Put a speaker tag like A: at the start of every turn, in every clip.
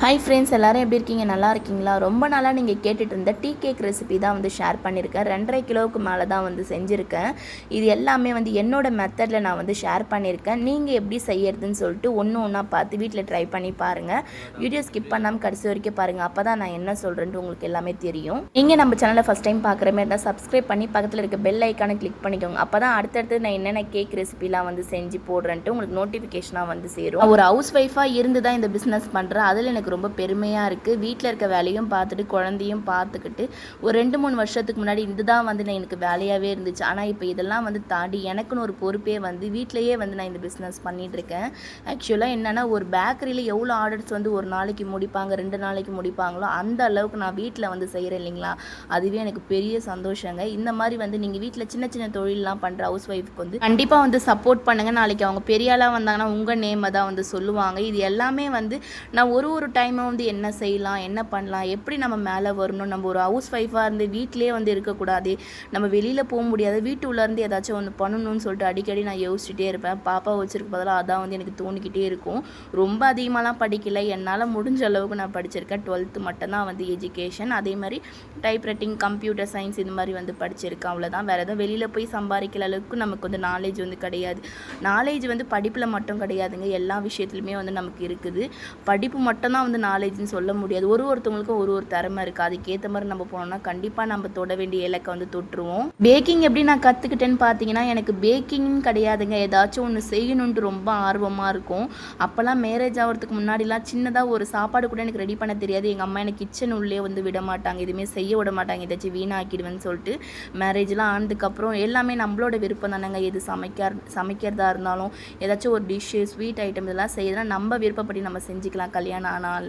A: Hi friends, எல்லோரும் எப்படி இருக்கீங்க? நல்லா இருக்கீங்களா? ரொம்ப நாளாக நீங்கள் கேட்டுட்டு இருந்த டீ கேக் ரெசிபி தான் வந்து ஷேர் பண்ணியிருக்கேன். 2.5 கிலோவுக்கு மேலே தான் வந்து செஞ்சுருக்கேன். இது எல்லாமே வந்து என்னோடய மெத்தடில் நான் வந்து ஷேர் பண்ணியிருக்கேன். நீங்கள் எப்படி செய்யறதுன்னு சொல்லிட்டு ஒன்று ஒன்றா பார்த்து வீட்டில் ட்ரை பண்ணி பாருங்கள். வீடியோ ஸ்கிப் பண்ணாமல் கடைசி வரைக்கும் பாருங்கள். அப்போ தான் நான் என்ன சொல்கிறேன்ட்டு உங்களுக்கு எல்லாமே தெரியும். நீங்கள் நம்ம சேனலை ஃபஸ்ட் டைம் பார்க்குற மாதிரி இருந்தால் சப்ஸ்கிரைப் பண்ணி பக்கத்தில் இருக்க பெல் ஐக்கானை கிளிக் பண்ணிக்கோங்க. அப்போ தான் அடுத்தடுத்து நான் என்னென்ன கேக் ரெசிபிலாம் வந்து செஞ்சு போடுறேன்ட்டு உங்களுக்கு நோட்டிஃபிகேஷனாக வந்து சேரும். ஒரு ஹவுஸ் ஒய்ஃபாக இருந்து தான் இந்த பிஸ்னஸ் பண்ணுறேன். அதில் எனக்கு ரொம்ப பெருமையாக இருக்குது. வீட்டில் இருக்க வேலையும் பார்த்துட்டு குழந்தையும் பார்த்துக்கிட்டு ஒரு 2-3 வருஷத்துக்கு முன்னாடி இதுதான் வந்து நான் எனக்கு வேலையாகவே இருந்துச்சு. ஆனால் இப்போ இதெல்லாம் வந்து தாண்டி எனக்குன்னு ஒரு பொறுப்பே வந்து வீட்டிலையே வந்து நான் இந்த பிஸ்னஸ் பண்ணிகிட்ருக்கேன். ஆக்சுவலாக என்னென்னா, ஒரு பேக்கரியில் எவ்வளோ ஆர்டர்ஸ் வந்து ஒரு நாளைக்கு முடிப்பாங்க, 2 நாளைக்கு முடிப்பாங்களோ அந்த அளவுக்கு நான் வீட்டில் வந்து செய்கிறேன் இல்லைங்களா? அதுவே எனக்கு பெரிய சந்தோஷங்க. இந்த மாதிரி வந்து நீங்கள் வீட்டில் சின்ன சின்ன தொழிலெலாம் பண்ணுற ஹவுஸ் ஒய்ஃப்க்கு வந்து கண்டிப்பாக வந்து சப்போர்ட் பண்ணுங்கள். நாளைக்கு அவங்க பெரிய ஆளாக வந்தாங்கன்னா உங்கள் நேமை தான் வந்து சொல்லுவாங்க. இது எல்லாமே வந்து நான் ஒரு டைமும் வந்து என்ன செய்யலாம், என்ன பண்ணலாம், எப்படி நம்ம மேலே வரணும், நம்ம ஒரு ஹவுஸ் ஒய்ஃபாக இருந்து வீட்டிலே வந்து இருக்கக்கூடாது, நம்ம வெளியில் போக முடியாது, வீட்டு உள்ளேருந்து ஏதாச்சும் ஒன்று பண்ணணும்னு சொல்லிட்டு அடிக்கடி நான் யோசிச்சுட்டே இருப்பேன். பாப்பா வச்சுருக்க பதிலாக அதான் வந்து எனக்கு தோணிக்கிட்டே இருக்கும். ரொம்ப அதிகமாகலாம் படிக்கலை, என்னால் முடிஞ்ச அளவுக்கு நான் படிச்சிருக்கேன். 12th மட்டும்தான் வந்து எஜுகேஷன். அதே மாதிரி டைப்ரைட்டிங், கம்ப்யூட்டர் சயின்ஸ் இது மாதிரி வந்து படிச்சிருக்கேன். அவ்வளோதான். வேறு எதுவும் வெளியில் போய் சம்பாதிக்கிற அளவுக்கு நமக்கு வந்து நாலேஜ் வந்து கிடையாது. நாலேஜ் வந்து படிப்பில் மட்டும் கிடையாதுங்க, எல்லா விஷயத்துலையுமே வந்து நமக்கு இருக்குது. படிப்பு மட்டும்தான் வந்து நாலேஜ்னு சொல்ல முடியாது. ஒருத்தவங்களுக்கும் ஒரு திறமை இருக்குது. அதுக்கேற்ற மாதிரி நம்ம போனோம்னா கண்டிப்பாக நம்ம தொட வேண்டிய இலக்கை வந்து தொட்டுருவோம். பேக்கிங் எப்படி நான் கற்றுக்கிட்டேன்னு பார்த்தீங்கன்னா, எனக்கு பேக்கிங்னு கிடையாதுங்க, ஏதாச்சும் ஒன்று செய்யணுன்ட்டு ரொம்ப ஆர்வமாக இருக்கும். அப்போல்லாம் மேரேஜ் ஆகிறதுக்கு முன்னாடிலாம் சின்னதாக ஒரு சாப்பாடு கூட எனக்கு ரெடி பண்ண தெரியாது. எங்கள் அம்மா எனக்கு கிச்சன் உள்ளே வந்து விட மாட்டாங்க, எதுவுமே செய்ய விட மாட்டாங்க, ஏதாச்சும் வீணாக்கிடுவேன்னு சொல்லிட்டு. மேரேஜ்லாம் ஆனதுக்கப்புறம் எல்லாமே நம்மளோட விருப்பம் தானேங்க. எது சமைக்கிறதா இருந்தாலும் ஏதாச்சும் ஒரு டிஷ்ஷு, ஸ்வீட் ஐட்டம் இதெல்லாம் செய்யறதுனா நம்ம விருப்பப்படி நம்ம செஞ்சுக்கலாம். கல்யாணம் ஆனால்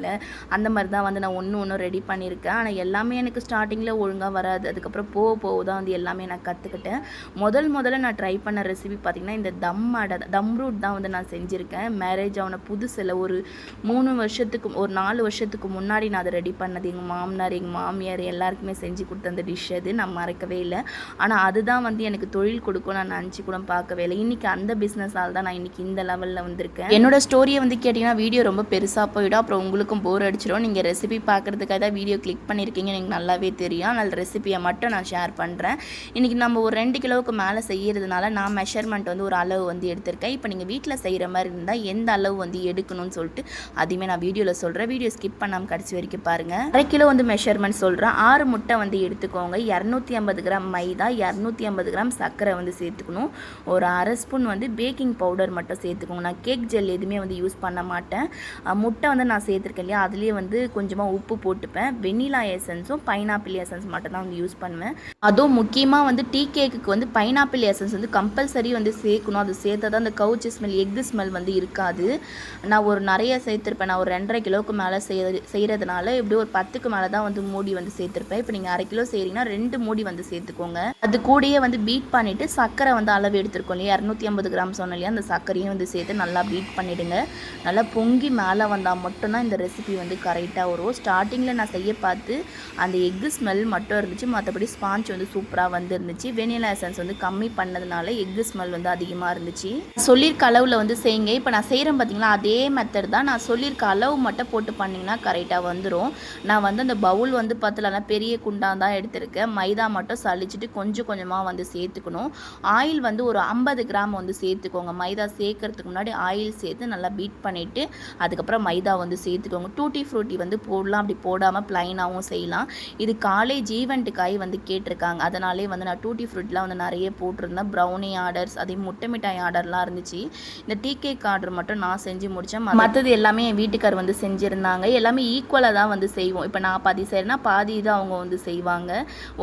A: அந்த மாதிரி தான் வந்து நான் ஒன்று ரெடி பண்ணியிருக்கேன். ஆனால் எல்லாமே எனக்கு ஸ்டார்டிங்கில் ஒழுங்காக வராது. அதுக்கப்புறம் போக தான் வந்து எல்லாமே நான் கற்றுக்கிட்டேன். முதல்ல நான் ட்ரை பண்ண ரெசிபி பார்த்திங்கன்னா, இந்த தம் ரூட் தான் வந்து நான் செஞ்சுருக்கேன். மேரேஜ் ஆன புதுசில் ஒரு 4 வருஷத்துக்கு முன்னாடி நான் அதை ரெடி பண்ணது. எங்கள் மாமனார், எங்கள் மாமியார் எல்லாருக்குமே செஞ்சு கொடுத்த அந்த டிஷ் அது நான் மறக்கவே இல்லை. ஆனால் அதுதான் வந்து எனக்கு தொழில் கொடுக்கும் நான் நினச்சி கூட பார்க்கவே இல்லை. இன்றைக்கி அந்த பிஸ்னஸால் தான் நான் இன்றைக்கி இந்த லெவலில் வந்திருக்கேன். என்னோடய ஸ்டோரியை வந்து கேட்டிங்கன்னா வீடியோ ரொம்ப பெருசாக போயிடும், அப்புறம் உங்களுக்கும் போர் அடிச்சிடும். நீங்கள் ரெசிபி பார்க்குறதுக்காக தான் வீடியோ கிளிக் பண்ணியிருக்கீங்க, எனக்கு நல்லாவே தெரியும். அதனால் ரெசிபியை மட்டும் நான் ஷேர் பண்ணுறேன். இன்றைக்கி நம்ம ஒரு 2 கிலோவுக்கு மேலே செய்கிறதுனால நான் மெஷர்மெண்ட் வந்து ஒரு அளவு வந்து எடுத்திருக்கேன். இப்போ நீங்கள் வீட்டில் செய்கிற மாதிரி இருந்தால் எந்த அளவு வந்து எடுக்கணும்னு சொல்லிட்டு அதையுமே நான் வீடியோவில் சொல்கிறேன். வீடியோ ஸ்கிப் பண்ணாமல் கடைசி வரைக்கும் பாருங்கள். 1/2 கிலோ வந்து மெஷர்மெண்ட் சொல்கிறேன். 6 முட்டை வந்து எடுத்துக்கோங்க, 250 கிராம் மைதா, 250 கிராம் சர்க்கரை வந்து சேர்த்துக்கணும், ஒரு 1/2 ஸ்பூன் வந்து பேக்கிங் பவுடர் மட்டும் சேர்த்துக்கோங்க. நான் கேக் ஜெல் எதுவுமே வந்து யூஸ் பண்ண மாட்டேன். முட்டை வந்து நான் சேர்த்துருக்கேன் இல்லையா, அதுலேயே வந்து கொஞ்சமாக உப்பு போட்டுப்பேன். வெண்ணிலா எசன்ஸும் பைனாப்பிள் எசன்ஸ் மட்டும் தான் வந்து யூஸ் பண்ணுவேன். அதுவும் முக்கியமாக வந்து டீ கேக்குக்கு வந்து பைனாப்பிள் எசன்ஸ் வந்து கம்பல்சரி வந்து சேர்க்கணும். அது சேர்த்தா தான் அந்த கவுச்சி ஸ்மெல், எக்கு ஸ்மெல் வந்து இருக்காது. நான் ஒரு நிறைய சேர்த்துருப்பேன். நான் ஒரு 2.5 கிலோவுக்கு மேலே செய்கிறதுனால எப்படி ஒரு 10க்கு மேலே தான் வந்து மூடி வந்து சேர்த்துருப்பேன். இப்போ நீங்கள் 1/2 கிலோ செய்கிறீங்கன்னா 2 மூடி வந்து சேர்த்துக்கோங்க. அது கூடயே வந்து பீட் பண்ணிவிட்டு சர்க்கரை வந்து அளவு எடுத்துருக்கோம் இல்லையா, 250 கிராம் சொன்னோம் இல்லையா, அந்த சர்க்கரையும் வந்து சேர்த்து நல்லா பீட் பண்ணிவிடுங்க. நல்லா பொங்கி மேலே வந்தால் மட்டும்தான் இந்த ரெசிபி வந்து கரெக்டாக வரும். ஸ்டார்டிங்கில் நான் செய்ய பார்த்து அந்த எக்கு ஸ்மெல் மட்டும் இருந்துச்சு, மற்றபடி ஸ்பாஞ்ச் வந்து சூப்பராக வந்துருந்துச்சு. வெனிலா எசன்ஸ் வந்து கம்மி பண்ணதுனால எக்கு ஸ்மெல் வந்து அதிகமாக இருந்துச்சு. சொல்லியிருக்க அளவில் வந்து செய்யுங்க. இப்போ நான் செய்கிறேன் பார்த்தீங்களா, அதே மெத்தட் தான். நான் சொல்லியிருக்க அளவு மட்டும் போட்டு பண்ணிங்கன்னா கரெக்டாக வந்துடும். நான் வந்து அந்த பவுல் வந்து பத்தலைன்னா பெரிய குண்டா தான் எடுத்திருக்கேன். மைதா மட்டும் சளிச்சிட்டு கொஞ்சம் கொஞ்சமாக வந்து சேர்த்துக்கணும். ஆயில் வந்து ஒரு 50 கிராம் வந்து சேர்த்துக்கோங்க. மைதா சேர்க்கறதுக்கு முன்னாடி ஆயில் சேர்த்து நல்லா பீட் பண்ணிவிட்டு அதுக்கப்புறம் மைதா வந்து சேர்த்துக்கோங்க. டூட்டி ஃப்ரூட்டி வந்து போடலாம், அப்படி போடாமல் ப்ளைனாகவும் செய்யலாம். இது காலேஜ் ஈவெண்ட்டுக்காய் வந்து கேட்டிருக்காங்க, அதனாலே வந்து நான் டூட்டி ஃப்ரூட்லாம் வந்து நிறைய போட்டிருந்தேன். ப்ரௌனி ஆர்டர்ஸ், அதே முட்டை மிட்டாய் ஆர்டர்லாம் இருந்துச்சு. இந்த டீ கேக் ஆர்டர் மட்டும் நான் செஞ்சு முடித்தேன். மற்றது எல்லாமே என் வீட்டுக்கார் வந்து செஞ்சுருந்தாங்க. எல்லாமே ஈக்குவலாக தான் வந்து செய்வோம். இப்போ நான் பாதி செய்கிறேன்னா பாதி தான் அவங்க வந்து செய்வாங்க.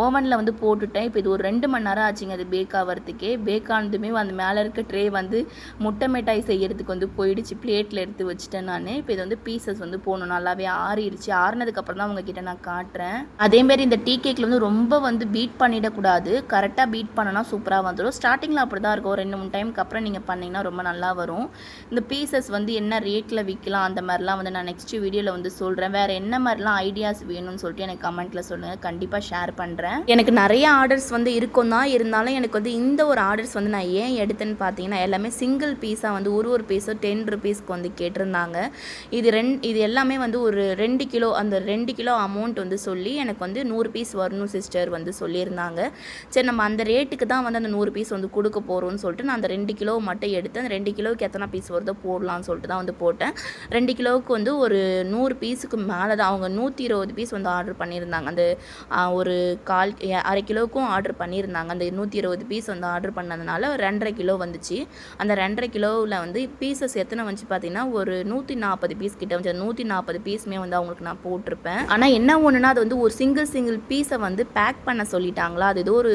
A: ஓவனில் வந்து போட்டுட்டேன். இப்போ இது ஒரு 2 மணி நேரம் ஆச்சுங்க அது பேக் ஆகிறதுக்கே. பேக் ஆனதுமே அந்த மேலே இருக்க ட்ரே வந்து முட்டை மிட்டாய் செய்கிறதுக்கு வந்து போயிடுச்சு. பிளேட்டில் எடுத்து வச்சுட்டேன் நான். இப்போ இது வந்து பீசஸ் வந்து போகணும், நல்லாவே ஆறிடுச்சு. ஆறினதுக்கப்புறம் தான் உங்ககிட்ட நான் காட்டுறேன். அதேமாரி இந்த டீ கேக்கில் வந்து ரொம்ப வந்து பீட் பண்ணிடக்கூடாது, கரெக்டாக பீட் பண்ணனா சூப்பராக வந்துடும். ஸ்டார்டிங்கில் அப்படி தான் இருக்கும், 2-3 டைமுக்கு அப்புறம் நீங்கள் பண்ணிங்கன்னா ரொம்ப நல்லா வரும். இந்த பீசஸ் வந்து என்ன ரேட்டில் விற்கலாம் அந்த மாதிரிலாம் வந்து நான் நெக்ஸ்ட் வீடியோவில் வந்து சொல்கிறேன். வேறு என்ன மாதிரிலாம் ஐடியாஸ் வேணும்னு சொல்லிட்டு எனக்கு கமெண்ட்டில் சொல்லுங்கள், கண்டிப்பாக ஷேர் பண்ணுறேன். எனக்கு நிறைய ஆர்டர்ஸ் வந்து இருக்கும் தான், இருந்தாலும் எனக்கு வந்து இந்த ஒரு ஆர்டர்ஸ் வந்து நான் ஏன் எடுத்தேன்னு பார்த்தீங்கன்னா, எல்லாமே சிங்கிள் பீஸாக வந்து ஒரு பீஸும் 10 ருபீஸ்க்கு வந்து கேட்டிருந்தாங்க. இது இது எல்லாமே வந்து ஒரு 2 கிலோ, அந்த 2 கிலோ அமௌண்ட் வந்து சொல்லி எனக்கு வந்து 100 பீஸ் வரணும் சிஸ்டர் வந்து சொல்லியிருந்தாங்க. சரி நம்ம அந்த ரேட்டுக்கு தான் வந்து அந்த 100 பீஸ் வந்து கொடுக்க போகிறோம்னு சொல்லிட்டு நான் அந்த 2 கிலோ மட்டும் எடுத்து அந்த 2 கிலோவுக்கு எத்தனை பீஸ் வருதோ போடலாம்னு சொல்லிட்டு தான் வந்து போட்டேன். 2 கிலோவுக்கு வந்து ஒரு 100 பீஸுக்கு மேலே தான் அவங்க 120 பீஸ் வந்து ஆர்டர் பண்ணியிருந்தாங்க. அந்த ஒரு அரை கிலோவுக்கும் ஆர்டர் பண்ணியிருந்தாங்க. அந்த 120 பீஸ் வந்து ஆர்டர் பண்ணதுனால 2.5 கிலோ வந்துச்சு. அந்த 2.5 கிலோவில் வந்து பீசஸ் எத்தனை வந்துச்சு பார்த்தீங்கன்னா ஒரு 140 பீஸ் கிட்ட வந்து 140 பீஸுமே வந்து அவங்களுக்கு நான் போட்டிருப்பேன். ஆனால் என்ன ஒன்றுனா அது வந்து ஒரு சிங்கிள் பீஸை வந்து பேக் பண்ண சொல்லிட்டாங்களா, அது ஏதோ ஒரு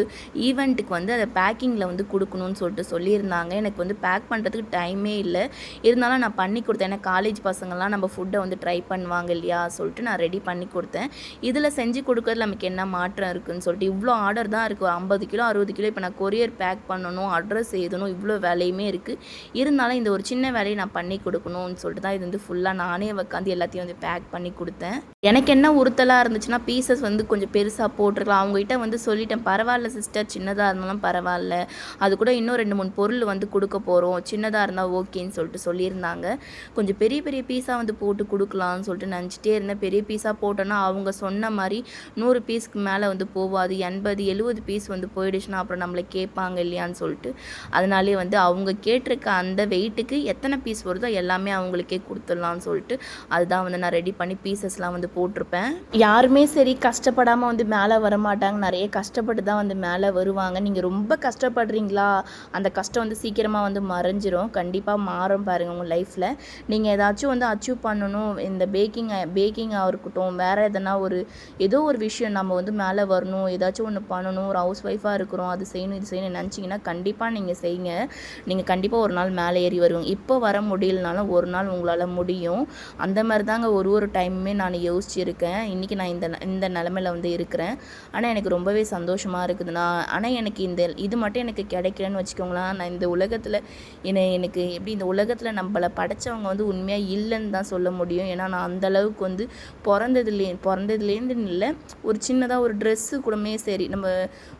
A: ஈவெண்ட்டுக்கு வந்து அதை பேக்கிங்கில் வந்து கொடுக்கணும்னு சொல்லிட்டு சொல்லியிருந்தாங்க. எனக்கு வந்து பேக் பண்ணுறதுக்கு டைமே இல்லை. இருந்தாலும் நான் பண்ணி கொடுத்தேன். ஏன்னா காலேஜ் பசங்கள்லாம் நம்ம ஃபுட்டை வந்து ட்ரை பண்ணுவாங்க இல்லையா சொல்லிட்டு நான் ரெடி பண்ணி கொடுத்தேன். இதில் செஞ்சு கொடுக்கறது நமக்கு என்ன மாற்றம் இருக்குதுன்னு சொல்லிட்டு இவ்வளோ ஆர்டர் தான் இருக்குது. 50 கிலோ 60 கிலோ இப்போ நான் கொரியர் பேக் பண்ணணும், அட்ரஸ் எழுதணும், இவ்வளோ வேலையுமே இருக்குது. இருந்தாலும் இந்த ஒரு சின்ன வேலையை நான் பண்ணி கொடுக்கணும்னு சொல்லிட்டு தான் இது வந்து ஃபுல்லாக நானே உட்காந்து எல்லாத்தையும் வந்து பேக் பண்ணி கொடுத்தேன். எனக்கு என்ன உறுத்தலாக இருந்துச்சுன்னா பீசஸ் வந்து கொஞ்சம் பெருசாக போட்டிருக்கலாம். அவங்ககிட்ட வந்து சொல்லிட்டேன், பரவாயில்ல சிஸ்டர் சின்னதாக இருந்தாலும் பரவாயில்ல, அது கூட இன்னும் 2-3 பொருள் வந்து கொடுக்க போகிறோம், சின்னதாக இருந்தால் ஓகேன்னு சொல்லிட்டு சொல்லியிருந்தாங்க. கொஞ்சம் பெரிய பெரிய பீஸாக வந்து போட்டு கொடுக்கலான்னு சொல்லிட்டு நினச்சிட்டே இருந்தேன். பெரிய பீஸாக போட்டோன்னா அவங்க சொன்ன மாதிரி 100 பீஸ்க்கு மேலே வந்து போகாது, 80-70 பீஸ் வந்து போயிடுச்சுன்னா அப்புறம் நம்மளை கேட்பாங்க இல்லையான்னு சொல்லிட்டு அதனாலே வந்து அவங்க கேட்டிருக்க அந்த வெயிட்டுக்கு எத்தனை பீஸ் வருதோ எல்லாமே அவங்களுக்கே கொடுத்துடலான்னு சொல்லிட்டு அதுதான் வந்து நான் ரெடி பண்ணி பீசஸ்லாம் வந்து போட்டிருப்பேன். யாருமே சரி கஷ்டப்படாமல் வந்து மேலே வர மாட்டாங்க, நிறைய கஷ்டப்பட்டு தான் வந்து மேலே வருவாங்க. நீங்கள் ரொம்ப கஷ்டப்படுறீங்களா, அந்த கஷ்டம் வந்து சீக்கிரமாக வந்து மறைஞ்சிரும், கண்டிப்பாக மாறும் பாருங்கள் உங்கள் லைஃப்பில். நீங்கள் ஏதாச்சும் வந்து அச்சீவ் பண்ணணும், இந்த பேக்கிங்காக இருக்கட்டும், வேறு எதனா ஏதோ ஒரு விஷயம் நம்ம வந்து மேலே வரணும், ஏதாச்சும் ஒன்று பண்ணணும், ஒரு ஹவுஸ் ஒய்ஃபாக இருக்கிறோம், அது செய்யணும் இது செய்யணும் நினச்சிங்கன்னா கண்டிப்பாக நீங்கள் செய்யுங்க. நீங்கள் கண்டிப்பாக ஒரு நாள் மேலே ஏறி வருவீங்க. இப்போ வர முடியலனாலும் ஒரு நாள் உங்களால் முடியும். அந்த மாதிரி தாங்க ஒரு டைமுமே நான் யோசிச்சுருக்கேன். இன்றைக்கி நான் இந்த நிலமையில் வந்து இருக்கிறேன். ஆனால் எனக்கு ரொம்பவே சந்தோஷமாக இருக்குதுண்ணா. ஆனால் எனக்கு இது மட்டும் எனக்கு கிடைக்கலன்னு வச்சுக்கோங்களேன், நான் இந்த உலகத்தில் எனக்கு எப்படி இந்த உலகத்தில் நம்மளை படைச்சவங்க வந்து உண்மையாக இல்லைன்னு தான் சொல்ல முடியும். ஏன்னா நான் அந்தளவுக்கு வந்து பிறந்ததுலேருந்து இல்லை, ஒரு சின்னதாக ஒரு ட்ரெஸ்ஸு கூடமே சரி, நம்ம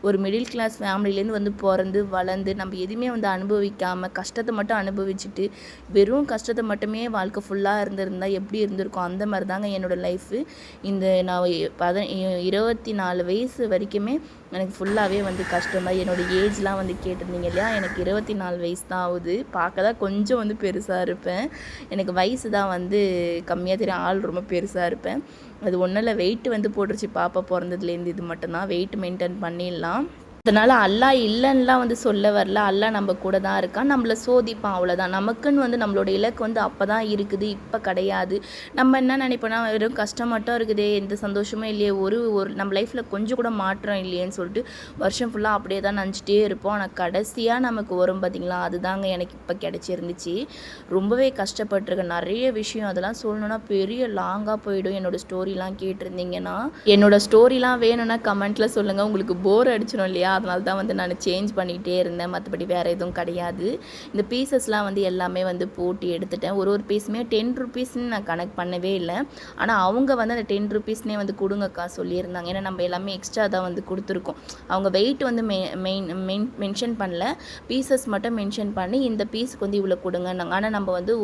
A: ஒரு மிடில் கிளாஸ் ஃபேமிலியிலேருந்து வந்து பிறந்து வளர்ந்து நம்ம எதுவுமே வந்து அனுபவிக்காமல் கஷ்டத்தை மட்டும் அனுபவிச்சுட்டு வெறும் கஷ்டத்தை மட்டுமே வாழ்க்கை ஃபுல்லாக இருந்திருந்தால் எப்படி இருந்திருக்கும், அந்த மாதிரி தாங்க என்னோடய லைஃபு. இந்த நான் 24 வயசு வரைக்குமே எனக்கு ஃபுல்லாகவே வந்து கஷ்டம் தான். என்னோடய ஏஜ்லாம் வந்து கேட்டிருந்தீங்க இல்லையா, எனக்கு 24 வயசு தான் ஆகுது. பார்க்க தான் கொஞ்சம் வந்து பெருசாக இருப்பேன், எனக்கு வயசு தான் வந்து கம்மியாக தெரியும், ஆள் ரொம்ப பெருசாக இருப்பேன். அது ஒன்றும் இல்லை, வெயிட் வந்து போட்டுருச்சு பாப்பா பிறந்ததுலேருந்து. இது மட்டும்தான் வெயிட் மெயின்டைன் பண்ணிடலாம். அதனால் அல்லாஹ் இல்லைன்னுலாம் வந்து சொல்ல வரல, அல்லாஹ் நம்ம கூட தான் இருக்கான், நம்மளை சோதிப்பான், அவ்வளோதான். நமக்குன்னு வந்து நம்மளோட இலக்கு வந்து அப்போ தான் இருக்குது, இப்போ கிடையாது. நம்ம என்ன நினைப்போன்னா வெறும் கஷ்டம் மட்டும் இருக்குதே, எந்த சந்தோஷமும் இல்லையே, ஒரு நம்ம லைஃப்பில் கொஞ்சம் கூட மாற்றம் இல்லையேன்னு சொல்லிட்டு வருஷம் ஃபுல்லாக அப்படியே தான் நினச்சிட்டே இருப்போம். ஆனால் கடைசியாக நமக்கு வரும் பார்த்திங்களா, அதுதாங்க எனக்கு இப்போ கிடச்சிருந்துச்சு. ரொம்பவே கஷ்டப்பட்டிருக்கேன், நிறைய விஷயம் அதெல்லாம் சொல்லணுன்னா பெரிய லாங்காக போயிடும். என்னோடய ஸ்டோரிலாம் கேட்டிருந்தீங்கன்னா, என்னோடய ஸ்டோரிலாம் வேணும்னா கமெண்ட்டில் சொல்லுங்கள். உங்களுக்கு போர் அடிச்சிடும் இல்லையா, அதனால தான் வந்து நான் சேஞ்ச் பண்ணிகிட்டே இருந்தேன், மற்றபடி வேறு எதுவும் கிடையாது. இந்த பீசஸ்லாம் வந்து எல்லாமே வந்து போட்டு எடுத்துட்டேன். ஒரு பீஸுமே 10 ருபீஸ்ன்னு நான் கனெக்ட் பண்ணவே இல்லை. ஆனால் அவங்க வந்து அந்த 10 ருபீஸ்னே வந்து கொடுங்கக்கா சொல்லியிருந்தாங்க. ஏன்னா நம்ம எல்லாமே எக்ஸ்ட்ரா தான் வந்து கொடுத்துருக்கோம். அவங்க வெயிட் வந்து மென்ஷன் பண்ணல, பீசஸ் மட்டும் மென்ஷன் பண்ணி இந்த பீஸுக்கு வந்து இவ்வளோ கொடுங்கன்னாங்க. ஆனால் நம்ம வந்து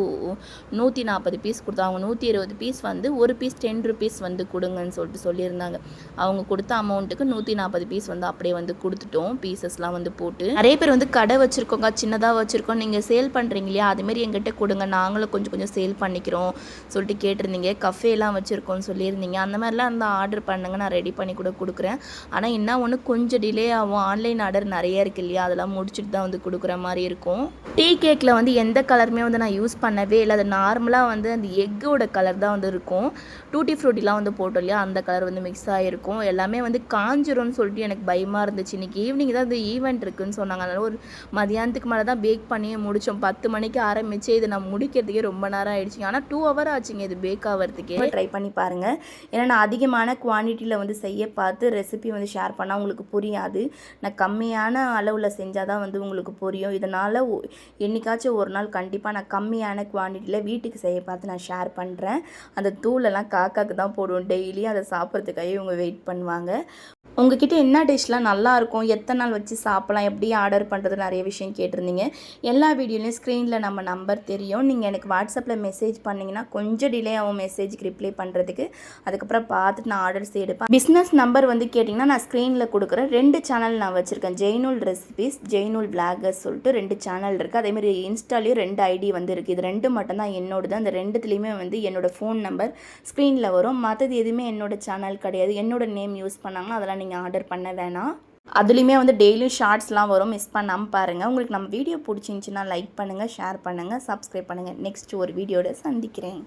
A: 140 பீஸ் கொடுத்தோம். அவங்க 120 பீஸ் வந்து ஒரு பீஸ் 10 ருபீஸ் வந்து கொடுங்கன்னு சொல்லிட்டு சொல்லியிருந்தாங்க. அவங்க கொடுத்த அமௌண்ட்டுக்கு 140 பீஸ் வந்து அப்படியே வந்து கொடுத்துட்டோம் பீசஸ்லாம் வந்து போட்டு. நிறைய பேர் வந்து கடை வச்சுருக்கோங்க, சின்னதாக வச்சுருக்கோம், நீங்கள் சேல் பண்ணுறீங்க இல்லையா, அதுமாரி எங்கிட்ட கொடுங்க, நாங்களும் கொஞ்சம் சேல் பண்ணிக்கிறோம் சொல்லிட்டு கேட்டிருந்தீங்க. கஃபேலாம் வச்சுருக்கோன்னு சொல்லியிருந்தீங்க. அந்த மாதிரிலாம் இருந்தால் ஆர்டர் பண்ணுங்க, நான் ரெடி பண்ணி கூட கொடுக்குறேன். ஆனால் என்ன ஒன்று கொஞ்சம் டிலே ஆகும், ஆன்லைன் ஆர்டர் நிறைய இருக்குது இல்லையா, அதெல்லாம் முடிச்சுட்டு தான் வந்து கொடுக்குற மாதிரி இருக்கும். டீ கேக்கில் வந்து எந்த கலருமே வந்து நான் யூஸ் பண்ணவே இல்லை. அது நார்மலாக வந்து அந்த எக்கோட கலர் தான் வந்து இருக்கும். டூட்டி ஃப்ரூட்டிலாம் வந்து போட்டோம் இல்லையா, அந்த கலர் வந்து மிக்ஸ் ஆகிருக்கும். எல்லாமே வந்து காஞ்சிரும்னு சொல்லிட்டு எனக்கு பயமாக இருந்துச்சு. இன்றைக்கி ஈவினிங் தான் இந்த ஈவெண்ட் இருக்குதுன்னு சொன்னாங்க. அதனால் ஒரு மதியானத்துக்கு மேலே தான் பேக் பண்ணி முடித்தோம். 10 மணிக்கு ஆரம்பித்து இது நான் முடிக்கிறதுக்கே ரொம்ப நேரம் ஆகிடுச்சிங்க. ஆனால் 2 ஹவர் ஆச்சுங்க இது பேக் ஆகிறதுக்கே. ட்ரை பண்ணி பாருங்கள். ஏன்னா நான் அதிகமான குவான்டிட்டியில் வந்து செய்ய பார்த்து ரெசிபி வந்து ஷேர் பண்ணால் உங்களுக்கு புரியாது. நான் கம்மியான அளவில் செஞ்சால் தான் வந்து உங்களுக்கு புரியும். இதனால் என்னைக்காச்சும் ஒரு நாள் கண்டிப்பாக நான் கம்மியான குவான்டிட்டியில் வீட்டுக்கு செய்ய பார்த்து நான் ஷேர் பண்ணுறேன். அந்த தூளெல்லாம் காக்காக்கு தான் போடுவோம் டெய்லி, அதை சாப்பிட்றதுக்காகவே இவங்க வெயிட் பண்ணுவாங்க. உங்ககிட்ட என்ன டிஷ்லாம் நல்லாயிருக்கும், எத்தனை நாள் வச்சு சாப்பிட்லாம், எப்படி ஆர்டர் பண்ணுறது நிறைய விஷயம் கேட்டிருந்தீங்க. எல்லா வீடியோலையும் ஸ்க்ரீனில் நம்ம நம்பர் தெரியும். நீங்கள் எனக்கு வாட்ஸ்அப்பில் மெசேஜ் பண்ணிங்கன்னா கொஞ்சம் டிலே ஆகும் மெசேஜுக்கு ரிப்ளை பண்ணுறதுக்கு. அதுக்கப்புறம் பார்த்துட்டு நான் ஆர்டர்ஸ் எடுப்பேன். பிஸ்னஸ் நம்பர் வந்து கேட்டிங்கன்னா நான் ஸ்க்ரீனில் கொடுக்குறேன். 2 சேனல் நான் வச்சுருக்கேன். ஜெய்நூல் ரெசிபீஸ், ஜெய்நூல் விளாகர்ஸ் சொல்லிட்டு 2 சேனல் இருக்குது. அதேமாதிரி இன்ஸ்டாலேயும் 2 ஐடி வந்து இருக்குது. இது 2 மட்டும்தான் என்னோடது. அந்த 2துலேயுமே வந்து என்னோடய ஃபோன் நம்பர் ஸ்க்ரீனில் வரும். மற்றது எதுவுமே என்னோடய சேனல் கிடையாது. என்னோடய நேம் யூஸ் பண்ணாங்கன்னா அதெல்லாம் நீங்கள் ஆர்டர் பண்ண வேணாம். அதுலேயுமே வந்து டெய்லியும் ஷார்ட்ஸ்லாம் வரும். மிஸ் பண்ணாமல் பாருங்கள். உங்களுக்கு நம்ம வீடியோ பிடிச்சிருந்துச்சின்னா லைக் பண்ணுங்கள், ஷேர் பண்ணுங்கள், சப்ஸ்கிரைப் பண்ணுங்கள். நெக்ஸ்ட் ஒரு வீடியோட சந்திக்கிறேன்.